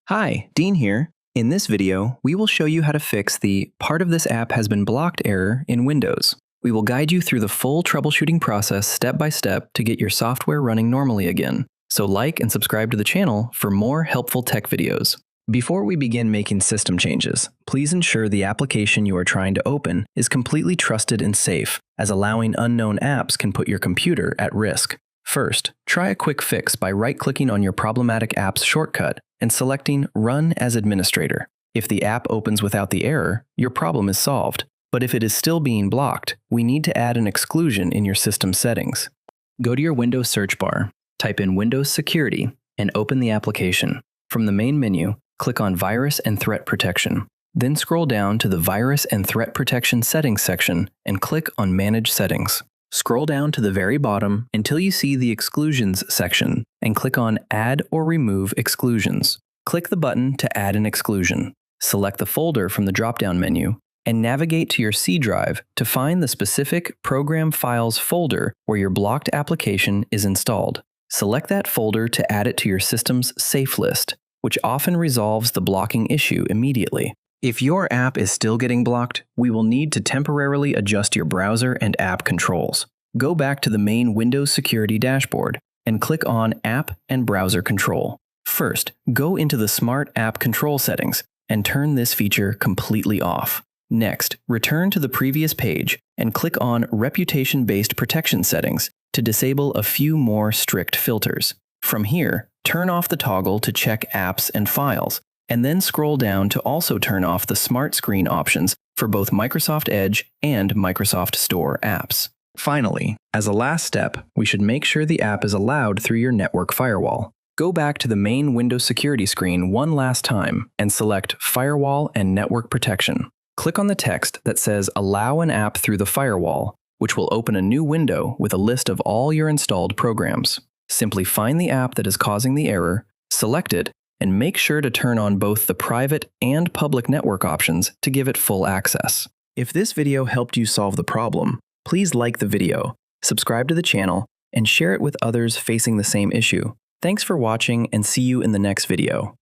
Hi, Dean here. In this video, we will show you how to fix the "part of this app has been blocked" error in Windows. We will guide you through the full troubleshooting process step by step to get your software running normally again. So like and subscribe to the channel for more helpful tech videos. Before we begin making system changes, please ensure the application you are trying to open is completely trusted and safe, as allowing unknown apps can put your computer at risk. First, try a quick fix by right-clicking on your problematic app's shortcut and selecting Run as Administrator. If the app opens without the error, your problem is solved. But if it is still being blocked, we need to add an exclusion in your system settings. Go to your Windows search bar, type in Windows Security, and open the application. From the main menu, click on Virus and Threat Protection. Then scroll down to the Virus and Threat Protection Settings section and click on Manage Settings. Scroll down to the very bottom until you see the Exclusions section and click on Add or Remove Exclusions. Click the button to add an exclusion. Select the folder from the drop-down menu and navigate to your C drive to find the specific Program Files folder where your blocked application is installed. Select that folder to add it to your system's safe list, which often resolves the blocking issue immediately. If your app is still getting blocked, we will need to temporarily adjust your browser and app controls. Go back to the main Windows Security dashboard and click on App and Browser Control. First, go into the Smart App Control settings and turn this feature completely off. Next, return to the previous page and click on Reputation-Based Protection Settings to disable a few more strict filters. From here, turn off the toggle to check apps and files, and then scroll down to also turn off the Smart Screen options for both Microsoft Edge and Microsoft Store apps. Finally, as a last step, we should make sure the app is allowed through your network firewall. Go back to the main Windows Security screen one last time and select Firewall and Network Protection. Click on the text that says Allow an app through the firewall, which will open a new window with a list of all your installed programs. Simply find the app that is causing the error, select it, and make sure to turn on both the private and public network options to give it full access. If this video helped you solve the problem, please like the video, subscribe to the channel, and share it with others facing the same issue. Thanks for watching and see you in the next video.